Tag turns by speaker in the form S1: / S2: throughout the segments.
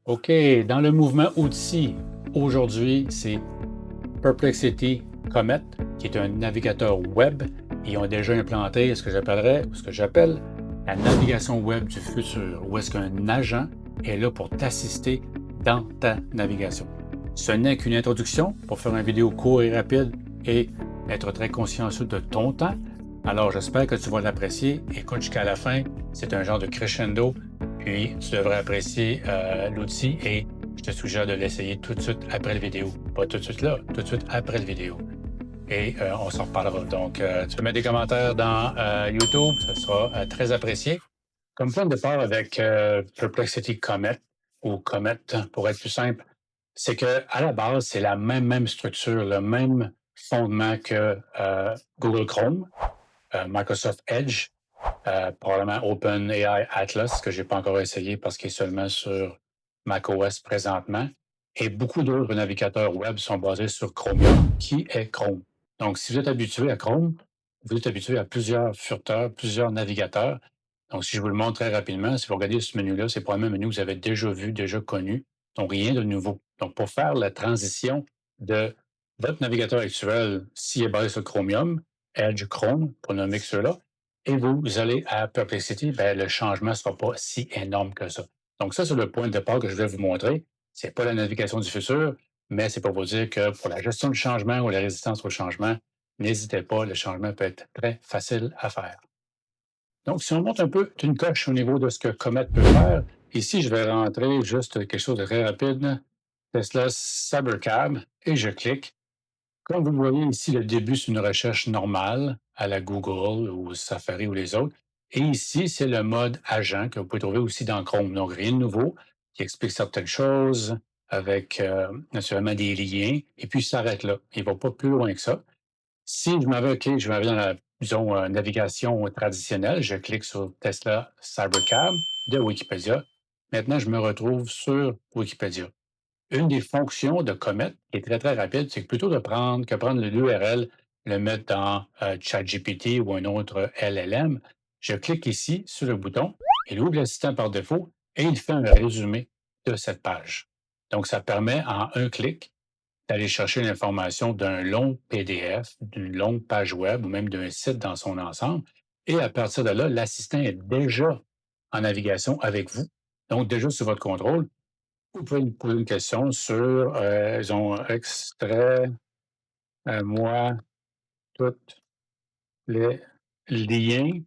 S1: OK, dans le mouvement outils, aujourd'hui, c'est Perplexity Comet, qui est un navigateur web. Ils ont déjà implanté ce que j'appellerais, ou ce que j'appelle la navigation web du futur, où est-ce qu'un agent est là pour t'assister dans ta navigation. Ce n'est qu'une introduction pour faire une vidéo courte et rapide et être très consciencieux de ton temps. Alors, j'espère que tu vas l'apprécier. Écoute jusqu'à la fin. C'est un genre de crescendo. Puis, tu devrais apprécier l'outil et je te suggère de l'essayer tout de suite après la vidéo. Pas tout de suite là, tout de suite après la vidéo. Et on s'en reparlera. Donc, tu peux mettre des commentaires dans YouTube, ce sera très apprécié. Comme point de départ avec Perplexity Comet, ou Comet pour être plus simple, c'est que à la base, c'est la même structure, le même fondement que Google Chrome, Microsoft Edge, probablement OpenAI Atlas, que je n'ai pas encore essayé parce qu'il est seulement sur macOS présentement. Et beaucoup d'autres navigateurs web sont basés sur Chromium, qui est Chrome. Donc, si vous êtes habitué à Chrome, vous êtes habitué à plusieurs furteurs, plusieurs navigateurs. Donc, si je vous le montre très rapidement, si vous regardez ce menu-là, c'est probablement un menu que vous avez déjà vu, déjà connu. Donc, rien de nouveau. Donc, pour faire la transition de votre navigateur actuel, s'il est basé sur Chromium, Edge Chrome, pour nommer que ceux-là, et vous allez à Perplexity, ben, le changement ne sera pas si énorme que ça. Donc, ça, c'est le point de départ que je vais vous montrer. Ce n'est pas la navigation du futur, mais c'est pour vous dire que pour la gestion du changement ou la résistance au changement, n'hésitez pas, le changement peut être très facile à faire. Donc, si on monte un peu d'une coche au niveau de ce que Comet peut faire, ici, je vais rentrer juste quelque chose de très rapide, Tesla Cybercab, et je clique. Comme vous le voyez ici, le début, c'est une recherche normale à la Google ou Safari ou les autres. Et ici, c'est le mode agent que vous pouvez trouver aussi dans Chrome. Donc, rien de nouveau, qui explique certaines choses avec naturellement des liens, et puis il s'arrête là. Il ne va pas plus loin que ça. Si je m'en vais, OK, je m'en vais dans la, disons, navigation traditionnelle, je clique sur Tesla Cybercab de Wikipédia. Maintenant, je me retrouve sur Wikipédia. Une des fonctions de Comet, qui est très rapide, c'est que plutôt que prendre l'URL, le mettre dans ChatGPT ou un autre LLM, je clique ici sur le bouton, il ouvre l'assistant par défaut et il fait un résumé de cette page. Donc, ça permet en un clic d'aller chercher l'information d'un long PDF, d'une longue page web ou même d'un site dans son ensemble. Et à partir de là, l'assistant est déjà en navigation avec vous, donc déjà sous votre contrôle. Vous pouvez me poser une question sur, disons, extrait moi tous les liens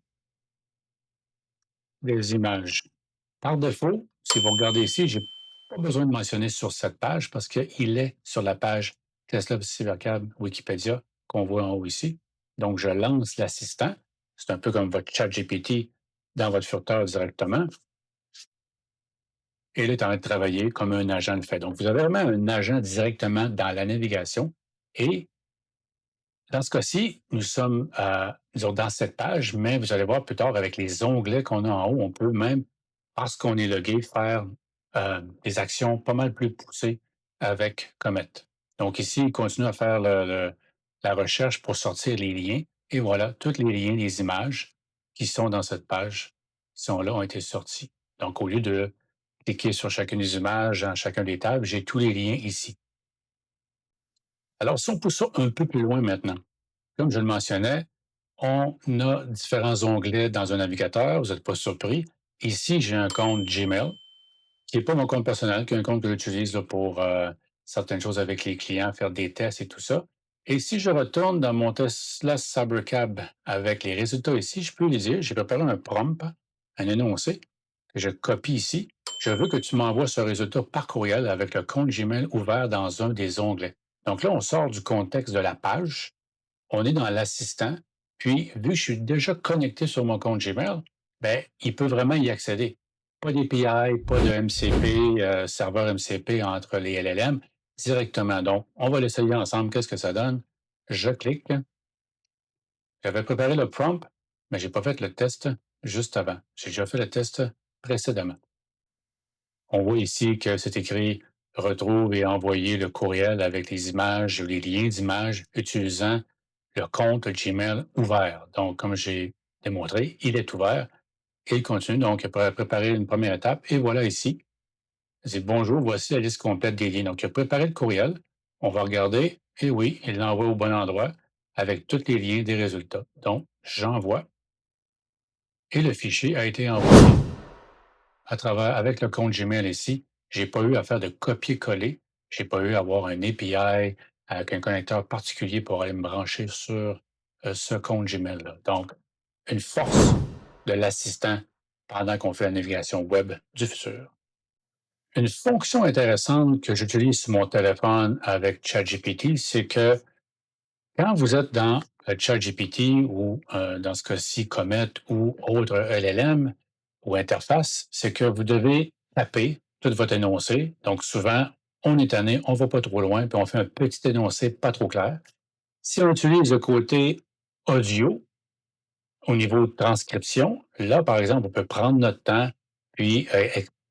S1: des images. Par défaut, si vous regardez ici, je n'ai pas besoin de mentionner sur cette page parce qu'il est sur la page Tesla Cybercab Wikipédia qu'on voit en haut ici. Donc, je lance l'assistant. C'est un peu comme votre chat GPT dans votre furteur directement. Et il est en train de travailler comme un agent le fait. Donc, vous avez vraiment un agent directement dans la navigation. Et dans ce cas-ci, nous sommes disons, dans cette page, mais vous allez voir plus tard avec les onglets qu'on a en haut, on peut même, parce qu'on est logué, faire des actions pas mal plus poussées avec Comet. Donc ici, il continue à faire la recherche pour sortir les liens. Et voilà, tous les liens, les images qui sont dans cette page, qui sont là, ont été sortis. Donc au lieu de cliquer sur chacune des images, dans chacun des tables, j'ai tous les liens ici. Alors, si on pousse ça un peu plus loin maintenant, comme je le mentionnais, on a différents onglets dans un navigateur, vous n'êtes pas surpris. Ici, j'ai un compte Gmail, qui n'est pas mon compte personnel, qui est un compte que j'utilise là, pour certaines choses avec les clients, faire des tests et tout ça. Et si je retourne dans mon Tesla Cybercab avec les résultats ici, je peux les dire, j'ai préparé un prompt, un énoncé, que je copie ici. Je veux que tu m'envoies ce résultat par courriel avec le compte Gmail ouvert dans un des onglets. Donc là, on sort du contexte de la page, on est dans l'assistant, puis vu que je suis déjà connecté sur mon compte Gmail, ben, il peut vraiment y accéder. Pas d'API, pas de MCP, serveur MCP entre les LLM, directement. Donc, on va l'essayer ensemble. Qu'est-ce que ça donne? Je clique. J'avais préparé le prompt, mais je n'ai pas fait le test juste avant. J'ai déjà fait le test précédemment. On voit ici que c'est écrit retrouve et envoyer le courriel avec les images ou les liens d'images utilisant le compte Gmail ouvert. Donc, comme j'ai démontré, il est ouvert et il continue. Donc, il pourrait préparer une première étape. Et voilà ici, dit bonjour, voici la liste complète des liens. Donc, il a préparé le courriel. On va regarder. Et oui, il l'envoie au bon endroit avec tous les liens des résultats. Donc, j'envoie et le fichier a été envoyé à travers, avec le compte Gmail ici. Je n'ai pas eu à faire de copier-coller. Je n'ai pas eu à avoir un API avec un connecteur particulier pour aller me brancher sur ce compte Gmail-là. Donc, une force de l'assistant pendant qu'on fait la navigation web du futur. Une fonction intéressante que j'utilise sur mon téléphone avec ChatGPT, c'est que quand vous êtes dans ChatGPT ou dans ce cas-ci Comet ou autre LLM ou interface, c'est que vous devez taper tout votre énoncé. Donc souvent, on est tanné, on ne va pas trop loin, puis on fait un petit énoncé pas trop clair. Si on utilise le côté audio, au niveau de transcription, là, par exemple, on peut prendre notre temps, puis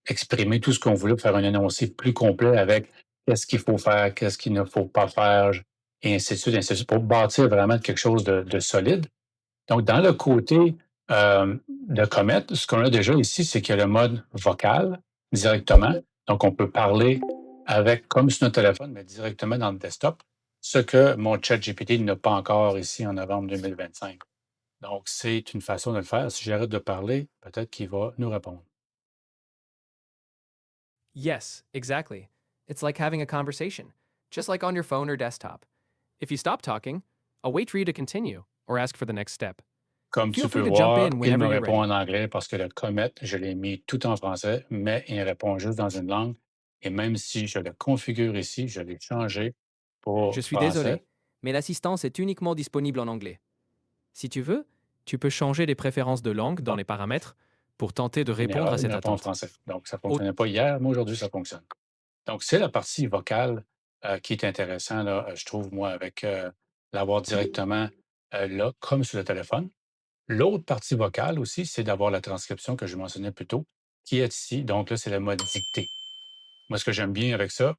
S1: exprimer tout ce qu'on voulait pour faire un énoncé plus complet avec qu'est-ce qu'il faut faire, qu'est-ce qu'il ne faut pas faire, et ainsi de suite, pour bâtir vraiment quelque chose de solide. Donc, dans le côté de Comet, ce qu'on a déjà ici, c'est qu'il y a le mode vocal directement. Donc, on peut parler avec, comme sur notre téléphone, mais directement dans le desktop, ce que mon ChatGPT n'a pas encore ici en novembre 2025. Donc, c'est une façon de le faire. Si j'arrête de parler, peut-être qu'il va nous répondre.
S2: Yes, exactly. It's like having a conversation, just like on your phone or desktop. If you stop talking, I'll wait for you to continue or ask for the next step.
S1: Comme
S2: Feel
S1: tu peux
S2: free to jump
S1: voir,
S2: in
S1: il
S2: whenever
S1: me
S2: you're
S1: répond
S2: ready.
S1: en anglais parce que le Comet, je l'ai mis tout en français, mais il répond juste dans une langue. Et même si je le configure ici, je l'ai changé
S2: Je
S1: pour
S2: suis
S1: français.
S2: désolé, mais l'assistance est uniquement disponible en anglais. Si tu veux, tu peux changer les préférences de langue dans
S1: Ah,
S2: les paramètres pour tenter de
S1: une
S2: répondre
S1: erreur,
S2: à
S1: il me
S2: cette
S1: répond en
S2: attente.
S1: français. Donc, ça ne
S2: Au-
S1: fonctionnait pas hier, mais aujourd'hui, ça fonctionne. Donc, c'est la partie vocale qui est intéressant, là, je trouve, moi, avec l'avoir directement là, comme sur le téléphone. L'autre partie vocale aussi, c'est d'avoir la transcription que je mentionnais plus tôt, qui est ici. Donc là, c'est le mode dicté. Moi, ce que j'aime bien avec ça,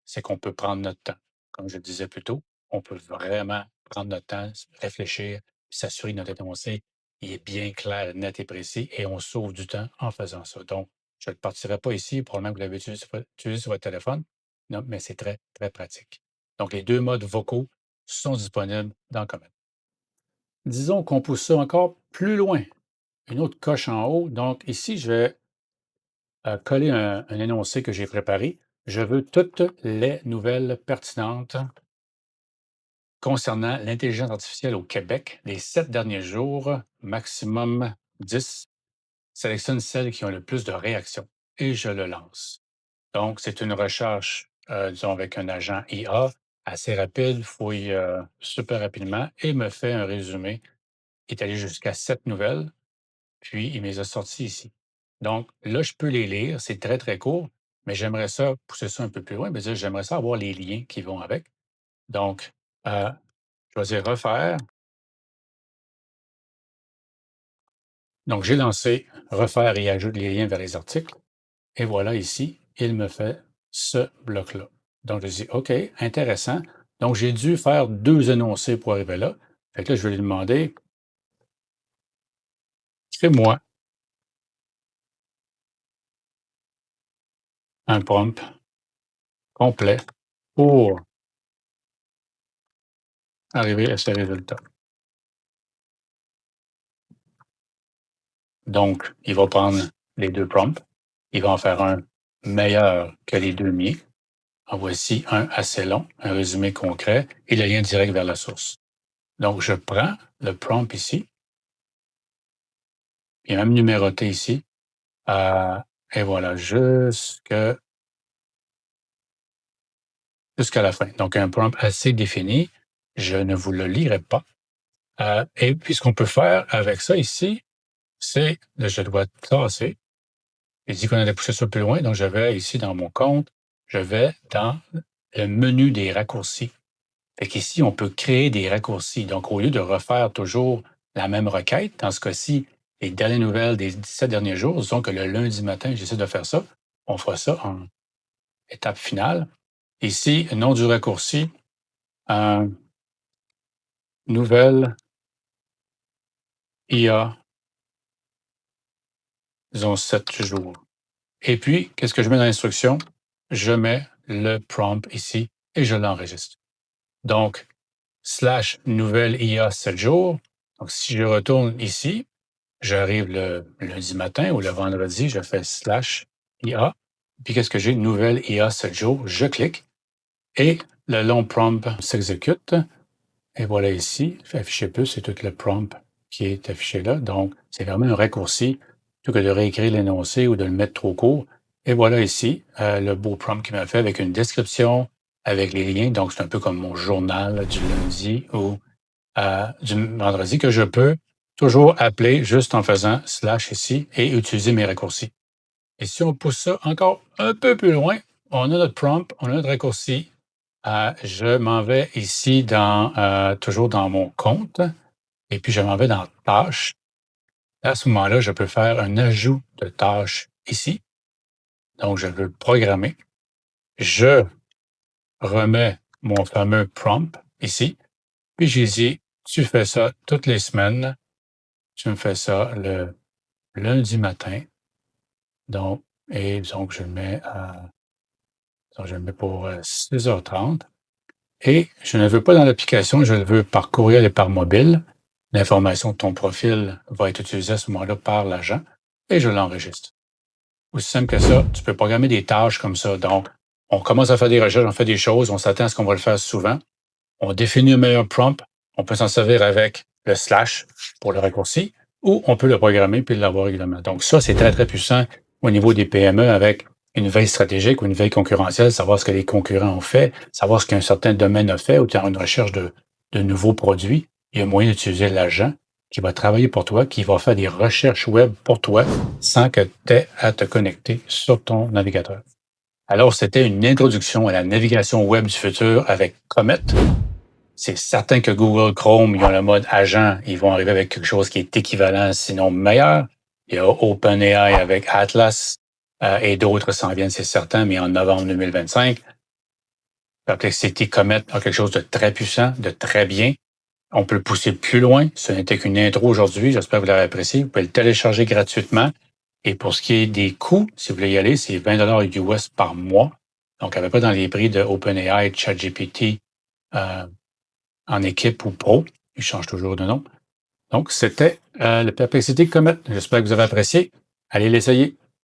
S1: c'est qu'on peut prendre notre temps. Comme je le disais plus tôt, on peut vraiment prendre notre temps, réfléchir, puis s'assurer que notre énoncé il est bien clair, net et précis, et on sauve du temps en faisant ça. Donc, je ne le partirai pas ici, probablement que vous l'avez utilisé sur votre téléphone, non, mais c'est très, très pratique. Donc, les deux modes vocaux sont disponibles dans Comet. Disons qu'on pousse ça encore plus loin, une autre coche en haut. Donc, ici, je vais coller un énoncé que j'ai préparé. Je veux toutes les nouvelles pertinentes concernant l'intelligence artificielle au Québec les 7 derniers jours, maximum 10. Sélectionne celles qui ont le plus de réactions et je le lance. Donc, c'est une recherche, disons, avec un agent IA assez rapide, fouille super rapidement et me fait un résumé qui est allé jusqu'à 7 nouvelles. Puis, il me les a sortis ici. Donc, là, je peux les lire. C'est très, très court, mais j'aimerais ça pousser ça un peu plus loin. Mais j'aimerais ça avoir les liens qui vont avec. Donc, euh, je vais dire refaire. Donc, j'ai lancé refaire et ajoute les liens vers les articles. Et voilà ici, il me fait ce bloc-là. Donc, je dis OK, intéressant. Donc, j'ai dû faire 2 énoncés pour arriver là. Fait que là, je vais lui demander, crée-moi un prompt complet pour arriver à ce résultat. Donc, il va prendre les 2 prompts. Il va en faire un meilleur que les 2 miens. En voici un assez long, un résumé concret et le lien direct vers la source. Donc, je prends le prompt ici, il est même numéroté ici, et voilà, jusqu'à la fin. Donc, un prompt assez défini. Je ne vous le lirai pas. Et puis, ce qu'on peut faire avec ça ici, c'est, là, je dois tasser. Il dit qu'on allait pousser ça plus loin, donc je vais ici dans mon compte, je vais dans le menu des raccourcis. Fait qu'ici, on peut créer des raccourcis. Donc, au lieu de refaire toujours la même requête, dans ce cas-ci, les dernières nouvelles des 17 derniers jours, disons que le lundi matin, j'essaie de faire ça, on fera ça en étape finale. Ici, nom du raccourci, nouvelle IA, disons 7 jours. Et puis, qu'est-ce que je mets dans l'instruction? Je mets le prompt ici et je l'enregistre. Donc, slash nouvelle IA 7 jours. Donc, si je retourne ici, j'arrive le lundi matin ou le vendredi, je fais slash IA. Puis, qu'est-ce que j'ai? Nouvelle IA 7 jours. Je clique et le long prompt s'exécute. Et voilà ici, afficher plus, c'est tout le prompt qui est affiché là. Donc, c'est vraiment un raccourci, plutôt que de réécrire l'énoncé ou de le mettre trop court. Et voilà ici, le beau prompt qu'il m'a fait avec une description, avec les liens. Donc, c'est un peu comme mon journal du lundi ou du vendredi que je peux toujours appeler juste en faisant slash ici et utiliser mes raccourcis. Et si on pousse ça encore un peu plus loin, on a notre prompt, on a notre raccourci. Je m'en vais ici toujours dans mon compte et puis je m'en vais dans tâches. À ce moment-là, je peux faire un ajout de tâche ici. Donc, je veux le programmer. Je remets mon fameux prompt ici. Puis, j'ai dit, tu fais ça toutes les semaines. Tu me fais ça le lundi matin. Donc, je le mets pour 6h30. Et je ne le veux pas dans l'application, je le veux par courriel et par mobile. L'information de ton profil va être utilisée à ce moment-là par l'agent et je l'enregistre. Aussi simple que ça, tu peux programmer des tâches comme ça. Donc, on commence à faire des recherches, on fait des choses, on s'attend à ce qu'on va le faire souvent. On définit un meilleur prompt. On peut s'en servir avec le slash pour le raccourci ou on peut le programmer puis l'avoir régulièrement. Donc, ça, c'est très, très puissant au niveau des PME avec une veille stratégique ou une veille concurrentielle, savoir ce que les concurrents ont fait, savoir ce qu'un certain domaine a fait ou dans une recherche de nouveaux produits. Il y a moyen d'utiliser l'agent qui va travailler pour toi, qui va faire des recherches web pour toi sans que tu aies à te connecter sur ton navigateur. Alors, c'était une introduction à la navigation web du futur avec Comet. C'est certain que Google Chrome, ils ont le mode agent, ils vont arriver avec quelque chose qui est équivalent, sinon meilleur. Il y a OpenAI avec Atlas et d'autres s'en viennent, c'est certain, mais en novembre 2025. Perplexity Comet a quelque chose de très puissant, de très bien. On peut le pousser plus loin. Ce n'était qu'une intro aujourd'hui. J'espère que vous l'avez apprécié. Vous pouvez le télécharger gratuitement. Et pour ce qui est des coûts, si vous voulez y aller, c'est 20 US par mois. Donc, à peu près dans les prix de OpenAI, ChatGPT, en équipe ou pro. Ils changent toujours de nom. Donc, c'était le Perplexity Comet. J'espère que vous avez apprécié. Allez l'essayer.